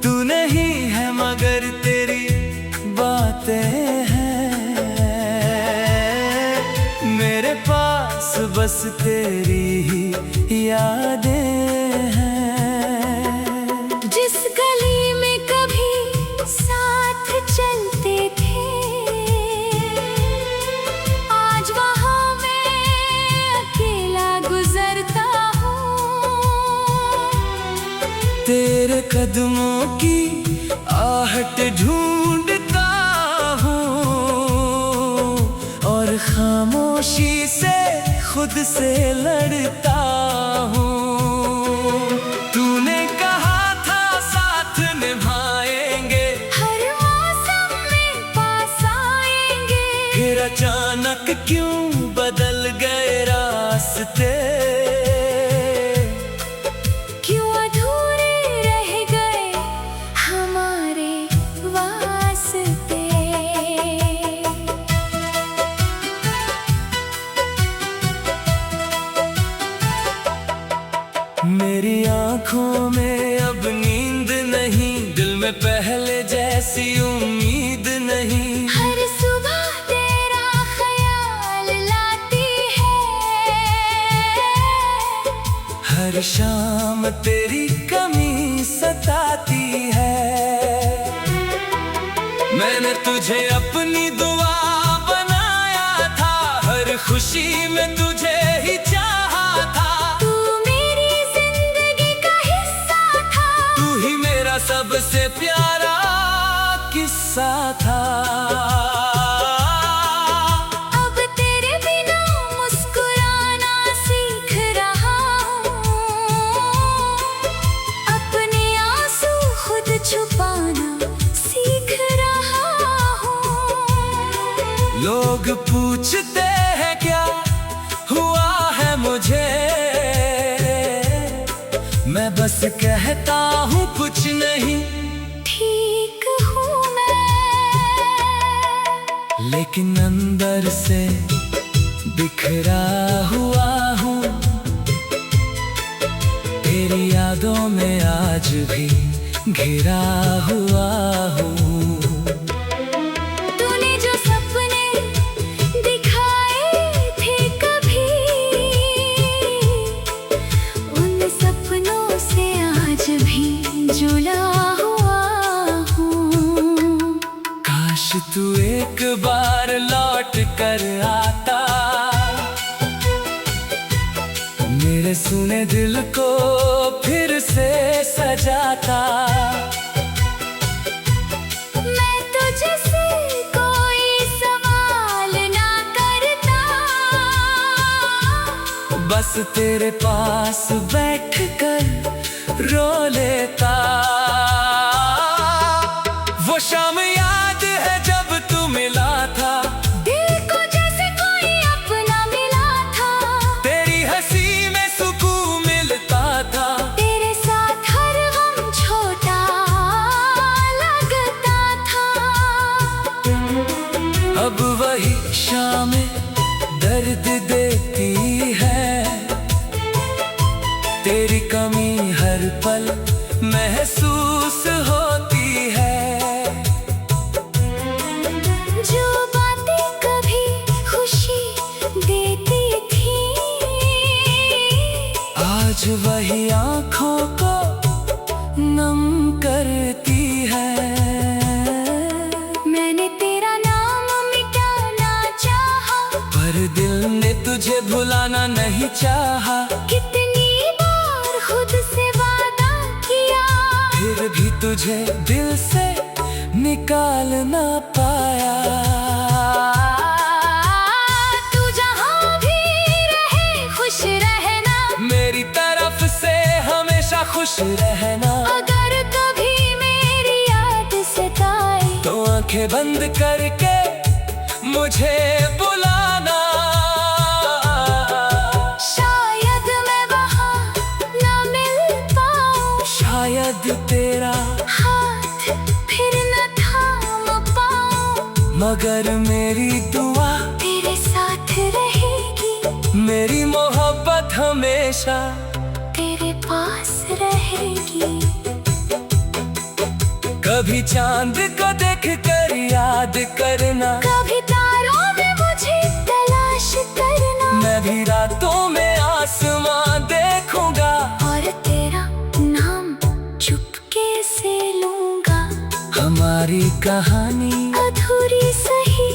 तू नहीं है मगर तेरी बातें हैं मेरे पास, बस तेरी ही यादें हैं। जिस गली में कभी साथ चलते थे, आज वहाँ मैं अकेला गुजरता हूँ। तेरे कदमों की आहट ढूंढता हूँ और खामोशी से खुद से लड़ता हूँ। तूने कहा था साथ निभाएंगे, हर मौसम में पास आएंगे, फिर अचानक क्यों बदल गए रास्ते। क्यों अधूरे रह गए हमारे वास्ते। मेरी आँखों में अब नींद नहीं, दिल में पहले जैसी उम्मीद नहीं। हर सुबह तेरा ख्याल लाती है, हर शाम तेरी कमी सताती है। मैंने तुझे अपनी दुआ बनाया था, हर खुशी में तुझे ही चाहा था। तू मेरी जिंदगी का हिस्सा था, तू ही मेरा सबसे प्यारा किस्सा था। अब तेरे बिना मुस्कुराना सीख रहा हूँ, अपने आंसू खुद छुपाना सीख रहा हूँ। लोग पूछते हैं क्या हुआ है मुझे, मैं बस कहता हूँ कुछ नहीं, ठीक हूँ मैं, लेकिन अंदर से बिखरा हुआ हूँ। तेरी यादों में आज भी घिरा हुआ हूँ। तूने जो सपने दिखाए थे कभी, उन सपनों से आज भी जुड़ा हुआ हूँ। काश तू एक बार लौट कर आता, मेरे सुने दिल को फिर से सजाता। मैं तुझसे कोई सवाल ना करता, बस तेरे पास बैठकर रो लेता। वो शाम याद है जब तू मिला था, दिल को जैसे कोई अपना मिला था। तेरी हंसी में सुकून मिलता था। तेरे साथ हर गम छोटा लगता था। अब वही शामें दर्द देती है, तेरी कमी हर पल महसूस होती है। जो बातें कभी खुशी देती थी, आज वही आँखों को नम करती है। मैंने तेरा नाम मिटाना चाहा, पर दिल ने तुझे भुलाना नहीं चाहा। कितनी बार खुद से वादा किया, फिर भी तुझे दिल से निकाल ना पाया। तू जहाँ भी रहे खुश रहना, मेरी तरफ से हमेशा खुश रहना। अगर कभी मेरी याद सताए, तो आंखें बंद करके मुझे बुलाना। शायद मैं वहाँ ना मिल पाऊँ, शायद तेरा हाथ फिर न थाम पाऊँ, मगर मेरी दुआ तेरे साथ रहेगी, मेरी मोहब्बत हमेशा तेरे पास रहेगी। कभी चांद को देख कर याद करना, कभी तारों में मुझे तलाश करना। मैं भी रातों में आसमां देखूंगा और तेरा नाम चुपके से लूंगा। हमारी कहानी अधूरी सही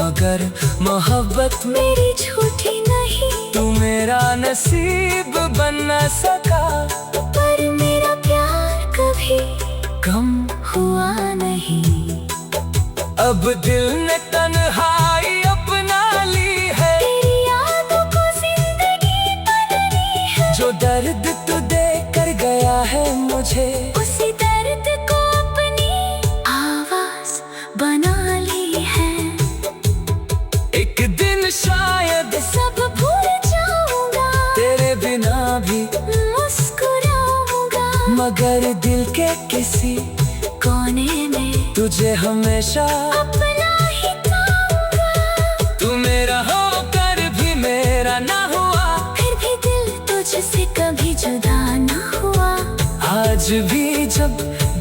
मगर मोहब्बत मेरी झूठी नहीं। तू मेरा नसीब बन न सका, पर मेरा प्यार कभी कम हुआ नहीं। अब दिल ने तन्हाई अपना ली है, तेरी यादों को जिंदगी बननी है। जो दर्द तू दे कर गया है मुझे, उसी दर्द को अपनी आवाज बना ली है। एक दिन शायद सब भूल जाऊंगा, तेरे बिना भी मुस्कुराऊंगा। मगर दिल के किसी कोने में तुझे हमेशा अपना ही पाऊंगा। तू मेरा होकर भी मेरा ना हुआ, फिर भी दिल तुझसे कभी जुदा ना हुआ। आज भी जब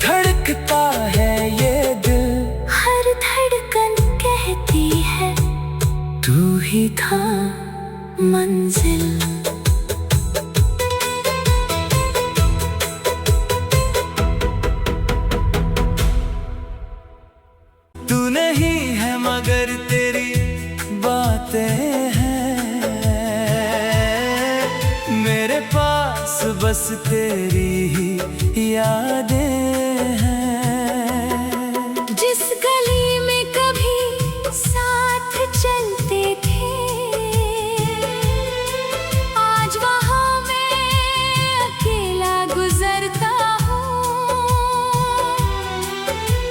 धड़कता है ये दिल, हर धड़कन कहती है तू ही था मंजिल। तू नहीं है मगर तेरी बातें हैं मेरे पास, बस तेरी ही यादें हैं। जिस गली में कभी साथ चलते थे, आज वहाँ मैं अकेला गुजरता हूँ।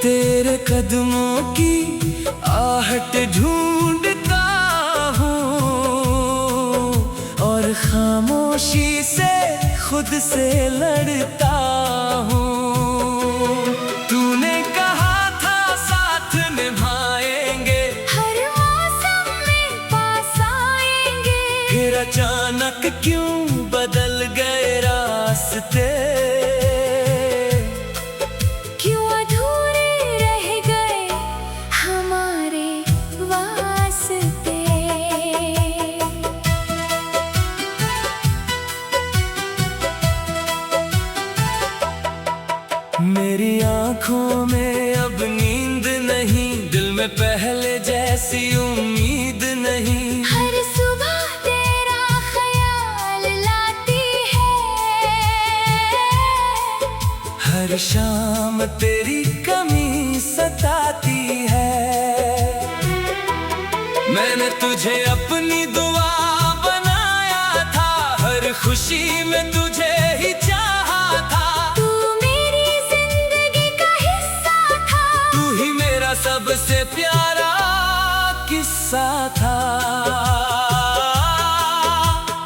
तेरे कदमों की आहट ढूंढता हूँ और खामोशी से खुद से लड़ता हूँ। तूने कहा था साथ निभाएंगे, हर मौसम में पास आएंगे। फिर अचानक क्यों बदल गए रास्ते, क्यों अधूरे रह गए हमारे वास्ते। मेरी आँखों में अब नींद नहीं, दिल में पहले जैसी उम्मीद नहीं। हर सुबह तेरा ख्याल लाती है, हर शाम तेरी कमी सताती है। मैंने तुझे अपनी दुआ बनाया था, हर खुशी में तुझे ही चाहा था। तू मेरी जिंदगी का हिस्सा था, तू ही मेरा सबसे प्यारा किस्सा था।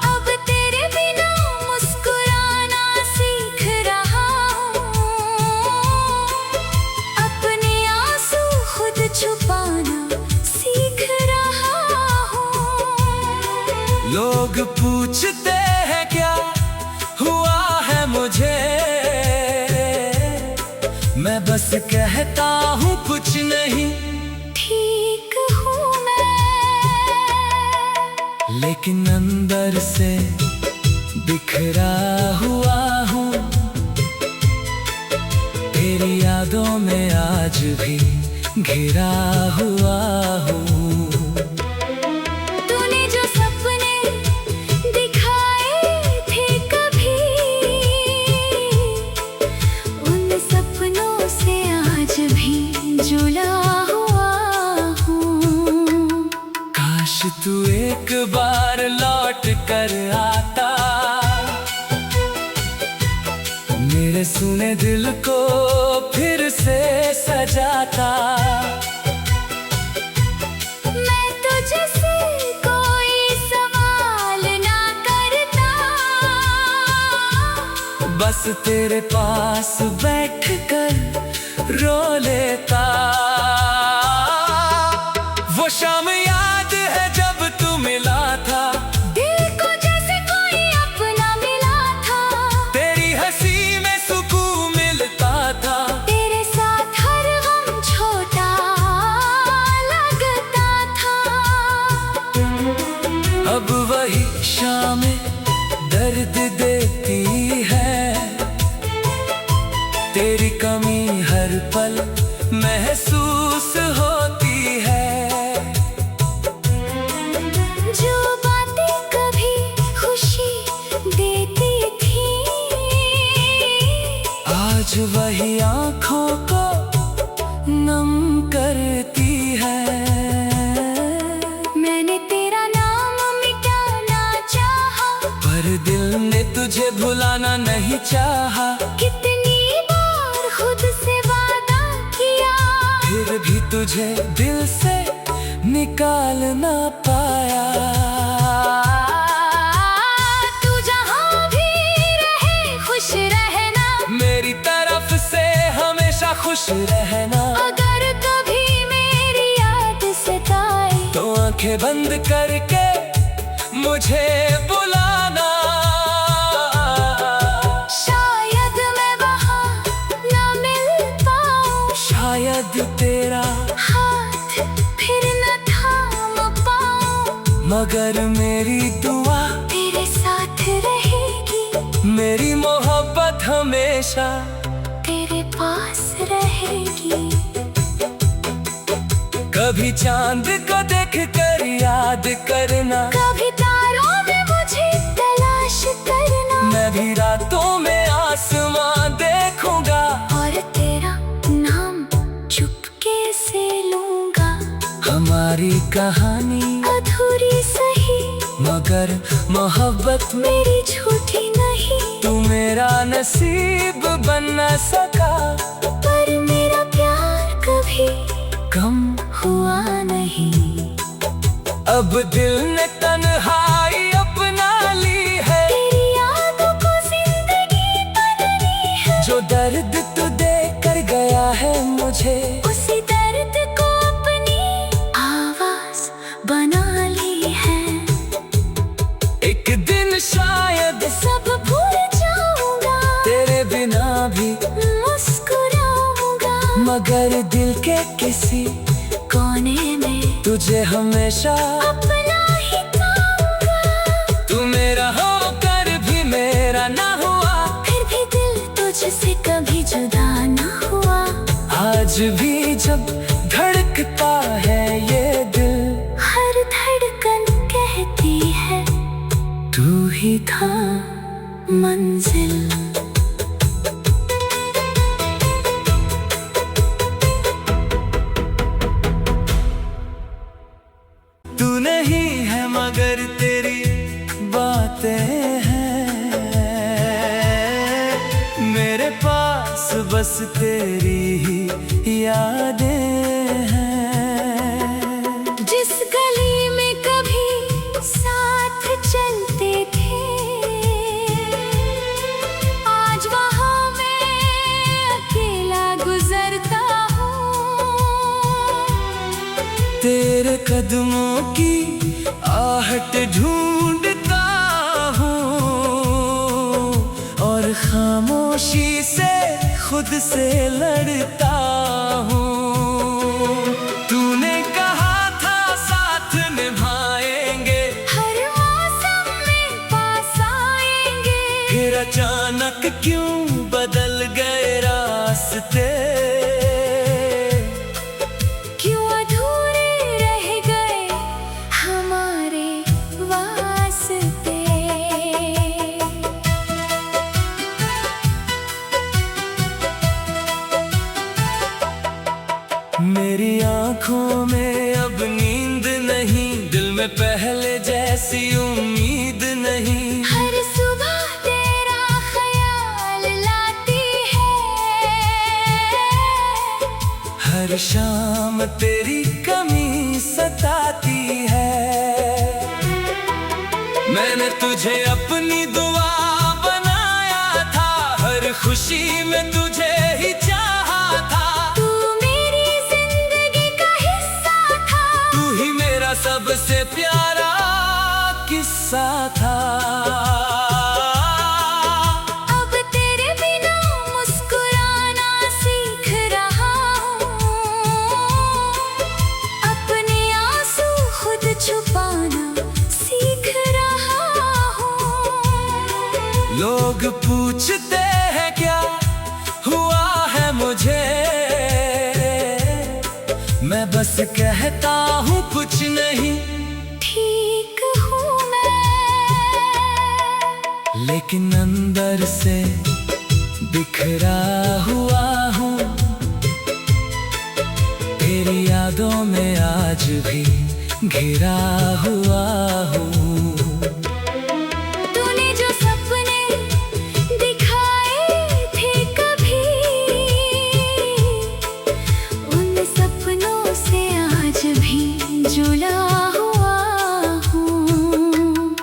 अब तेरे बिना मुस्कुराना सीख रहा हूँ। अपने आंसू खुद छुपाना सीख रहा हूँ। लोग पूछते हैं क्या हुआ है मुझे, मैं बस कहता हूँ कुछ नहीं। ठीक हूँ मैं, लेकिन अंदर से बिखरा हुआ हूँ, तेरी यादों में आज भी घिरा हुआ हूँ। तूने जो सपने दिखाए थे कभी, उन सपनों से आज भी जुड़ा हुआ हूँ। काश तू एक बार लौट कर आता, मेरे सुने दिल को फिर से सजाता। मैं तुझसे कोई सवाल ना करता, बस तेरे पास बैठकर रो लेता। वो शाम याद है जब तू मिला था, दिल को जैसे कोई अपना मिला था। तेरी हंसी में सुकून मिलता था। तेरे साथ हर कमी हर पल महसूस होती है। जो बातें कभी खुशी देती थी, आज वही आँखों को नम करती है। मैंने तेरा नाम मिटाना चाहा, पर दिल ने तुझे भुलाना नहीं चाहा। कितनी बार खुद से वादा किया, फिर भी तुझे दिल से निकाल ना पाया। तू जहाँ भी रहे खुश रहना, मेरी तरफ से हमेशा खुश रहना। अगर कभी मेरी याद सताए, तो आंखें बंद करके मुझे बुलाना। शायद मैं वहाँ न मिल पाऊँ, शायद तेरा हाथ फिर न थाम पाऊँ, मगर मेरी दुआ तेरे साथ रहेगी, मेरी मोहब्बत हमेशा तेरे पास रहेगी। कभी चांद को देख कर याद करना, कभी तारों में मुझे तलाश करना, मैं भी रातों में आसमां देखूंगा। और तेरा नाम चुपके से लूंगा। हमारी कहानी अधूरी सही, मगर मोहब्बत मेरी झूठी नहीं। तू मेरा नसीब बन न सका, पर मेरा प्यार कभी कम हुआ नहीं। अब दिल ने तन्हाई अपना ली है। तेरी यादों को जिंदगी बननी है, जो दर्द तू दे कर गया है मुझे, उसी दर्द को अपनी आवाज बना ली है। एक दिन शायद सब भूल जाऊंगा, तेरे बिना भी मुस्कुराऊंगा, मगर दिल के किसी कोने में तुझे हमेशा अपना ही पाऊंगा। तू मेरा होकर भी मेरा ना हुआ, फिर भी दिल तुझसे कभी जुदा ना हुआ। आज भी जब धड़कता है ये दिल, हर धड़कन कहती है, तू ही था मंजिल। तू नहीं है मगर तेरी बातें हैं मेरे पास, बस तेरी ही यादें हैं। जिस गली में कभी साथ चलते थे, आज वहाँ मैं अकेला गुजरता हूँ। तेरे कदमों की आहट ढूंढता हूँ, और खामोशी से खुद से लड़ता हूँ। तूने कहा था साथ निभाएंगे, हर मौसम में पास आएंगे, फिर अचानक क्यों बदल गए रास्ते। क्यों अधूरे रह गए हमारे वास्ते। मेरी आँखों में अब नींद नहीं, दिल में पहले जैसी उम्मीद नहीं। हर सुबह तेरा ख्याल लाती है, हर शाम तेरी कमी सताती है। मैंने तुझे अपनी दुआ बनाया था, हर खुशी में तुझे ही चाहा था। तू मेरी जिंदगी का हिस्सा था, तू ही मेरा सबसे प्यारा किस्सा था। अब तेरे बिना मुस्कुराना सीख रहा हूँ, अपने आंसू खुद छुपाना सीख रहा हूँ। लोग पूछते हैं क्या हुआ है मुझे, मुझे, मैं बस कहता हूँ कुछ नहीं। ठीक हूँ मैं, लेकिन अंदर से बिखरा हुआ हूँ। तेरी यादों में आज भी घिरा हुआ हूँ। तूने जो सपने दिखाए थे कभी, उन सपनों से आज भी जुड़ा हुआ हूँ।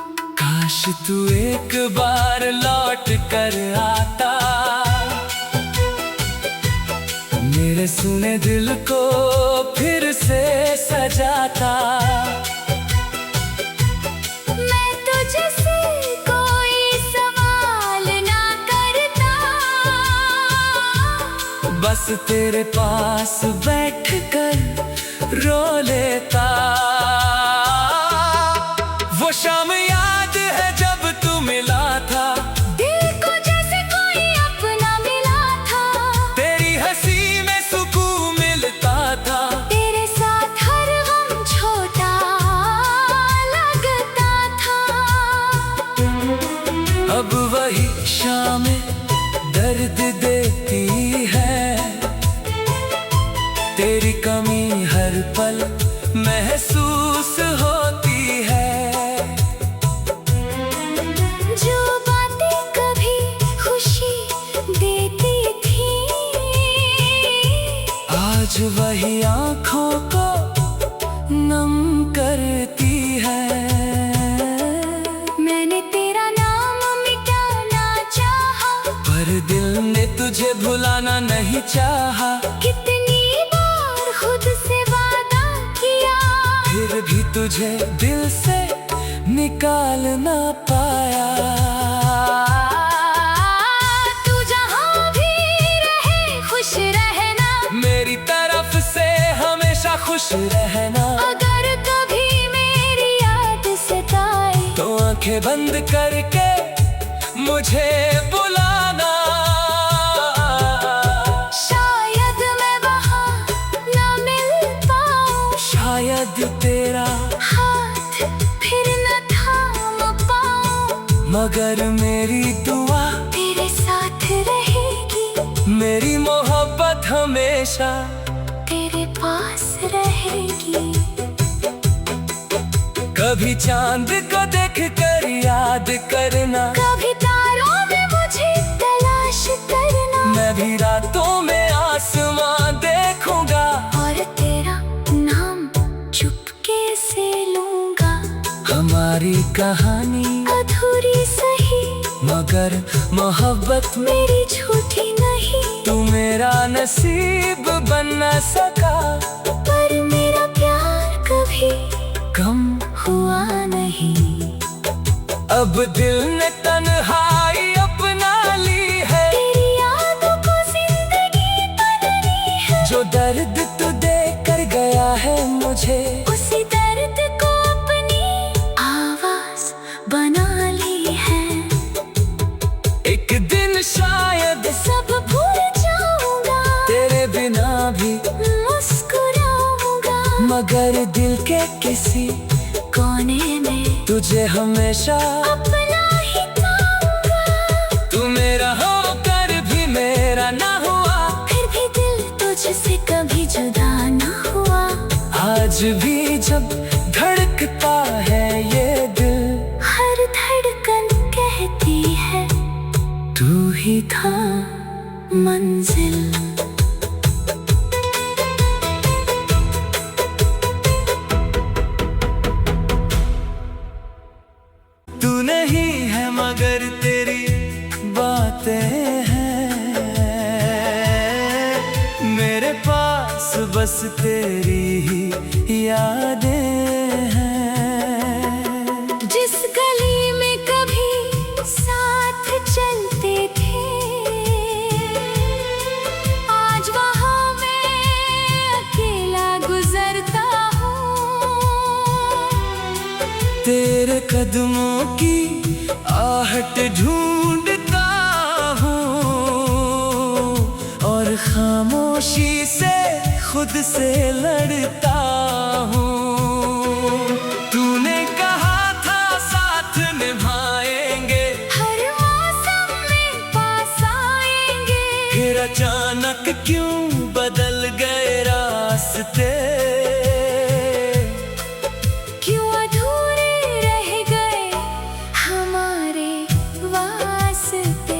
काश तू एक बार लौट कर आता, मेरे सुने दिल को फिर से सजाता। मैं तुझसे कोई सवाल ना करता, बस तेरे पास बैठ कर रो लेता। वो शाम याद है जब तू मिला था, दिल को जैसे कोई अपना मिला था। तेरी हंसी में सुकून मिलता था। तेरे साथ हर गम छोटा लगता था। अब वही शामें दर्द देती है, तेरी कमी हर पल महसूस होती है। जो बातें कभी खुशी देती थी, आज वही आँखों को नम करती है। मैंने तेरा नाम मिटाना चाहा, पर दिल ने तुझे भुलाना नहीं चाहा। कितनी बार खुद से वादा किया, फिर भी तुझे दिल से निकाल ना पाया। तू जहाँ भी रहे खुश रहना, मेरी तरफ से हमेशा खुश रहना। अगर कभी मेरी याद सताए, तो आंखें बंद करके मुझे बुलाना। शायद मैं वहाँ न मिल पाऊँ, शायद तेरा हाथ फिर न थाम पाऊँ, मगर मेरी दुआ तेरे साथ रहेगी, मेरी मोहब्बत हमेशा तेरे पास रहेगी। कभी चांद को देख कर याद करना, कभी तारों में मुझे तलाश करना, मैं भी रातों में आसमां देखूंगा। और तेरा नाम चुपके से लूंगा। हमारी कहानी अधूरी सही, मगर मोहब्बत में मेरी झूठी नहीं। तू मेरा नसीब बन न सका, पर मेरा प्यार कभी कम हुआ नहीं। अब दिल ने तन्हाई अपना ली है, तेरी यादों को जिंदगी बननी है। जो दर्द तू दे कर गया है मुझे, उसी दर्द को अपनी आवाज बना ली है। एक दिन शायद सब भूल जाऊंगा, तेरे बिना भी मुस्कुराऊंगा, मगर दिल के किसी कोने में तुझे हमेशा अपना ही पाऊंगा। तू मेरा होकर भी मेरा ना हुआ, फिर भी दिल तुझसे कभी जुदा ना हुआ। आज भी जब धड़कता है ये दिल, हर धड़कन कहती है, तू ही था मंजिल। तू नहीं है मगर तेरी बातें हैं मेरे पास, बस तेरी ही यादें हैं। जिस गली में कभी साथ चलते थे, आज वहाँ मैं अकेला गुजरता हूँ। तेरे कदमों की आहट ढूंढता हूँ, और खामोशी से खुद से लड़ता हूँ। तूने कहा था साथ निभाएंगे, हर मौसम में पास आएंगे। फिर अचानक क्यों बदल गए रास्ते? क्यों अधूरे रह गए हमारे वास्ते?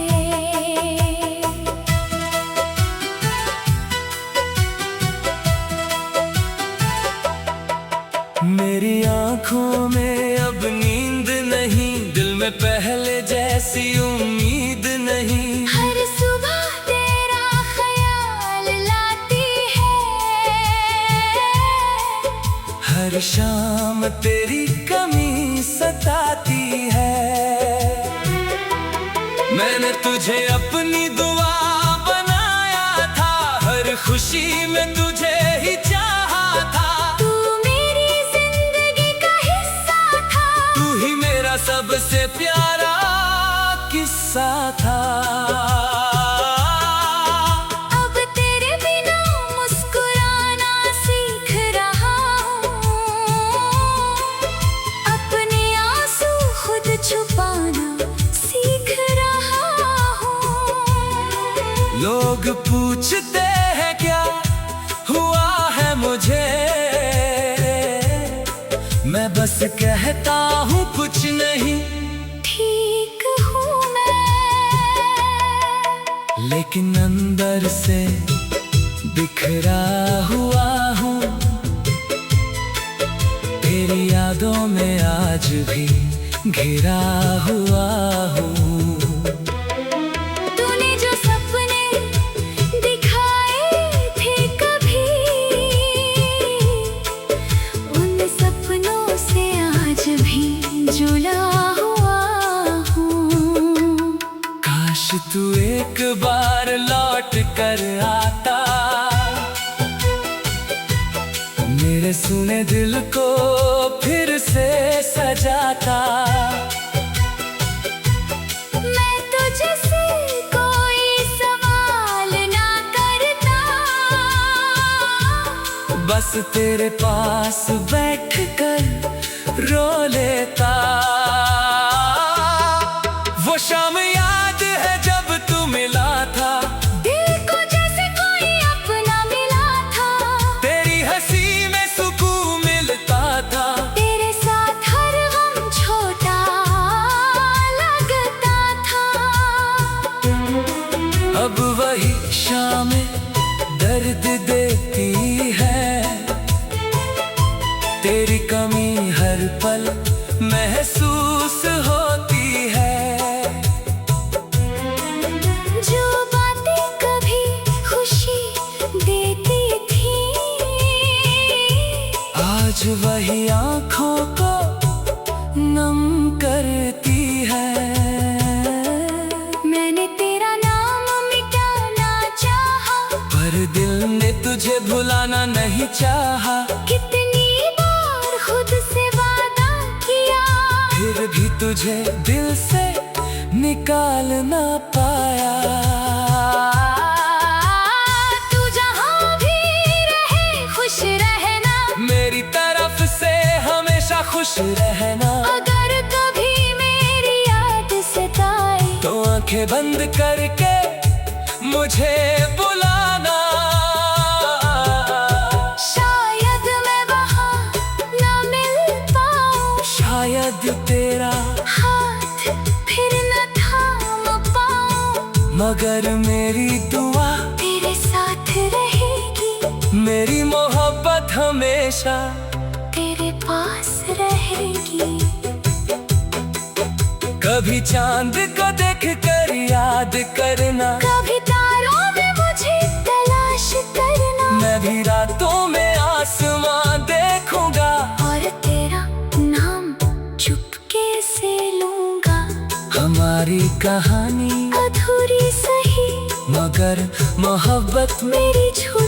मेरी आंखों में अब नींद नहीं, दिल में पहले जैसी उम्मीद नहीं। हर सुबह तेरा ख्याल लाती है, हर शाम तेरी कमी सताती है। मैंने तुझे अपनी दुआ बनाया था, हर खुशी में तुझे ही चाहा था। तू मेरी जिंदगी का हिस्सा था, तू ही मेरा सबसे प्यारा किस्सा था। अब तेरे बिना मुस्कुराना सीख रहा हूँ, अपने आंसू खुद छुपाना सीख रहा हूँ। लोग पूछते हैं क्या हुआ है मुझे, मैं बस कहता हूँ कुछ नहीं। ठीक हूँ मैं, लेकिन अंदर से बिखरा हुआ हूँ। तेरी यादों में आज भी घिरा हुआ हूँ। तूने जो सपने दिखाए थे कभी, उन सपनों से आज भी जुड़ा हुआ हूँ। काश तू एक बार लौट कर आता, मेरे सुने दिल को फिर से सजाता। मैं तुझसे कोई सवाल ना करता, बस तेरे पास बैठकर रो लेता। वो शाम याद है जब तू मिला था, दिल को जैसे कोई अपना मिला था। तेरी हंसी में सुकून मिलता था। तेरे साथ हर गम छोटा लगता था। अब वही शामें दर्द देती है, तेरी कमी हर पल महसूस होती है। जो बातें कभी खुशी देती थी, आज वही आंखों को नम करती है। मैंने तेरा नाम मिटाना चाहा, पर दिल ने तुझे भुलाना नहीं चाहा। कितनी बार खुद से वादा किया, फिर भी तुझे दिल से निकाल ना पाया। तू जहाँ भी रहे खुश रहना, मेरी तरफ से हमेशा खुश रहना। अगर कभी मेरी याद सताए, तो आंखें बंद करके मुझे बुलाना। शायद मैं वहाँ ना मिल पाऊँ, शायद तेरा हाथ फिर न थाम पाऊँ, मगर मेरी दुआ तेरे साथ रहेगी, मेरी मोहब्बत हमेशा तेरे पास रहेगी। कभी चांद को देख कर याद करना, कभी तारों में मुझे तलाश करना, मैं भी रातों में आसमां देखूंगा। और तेरा नाम चुपके से लूंगा। हमारी कहानी अधूरी सही, मगर मोहब्बत मेरी झूठी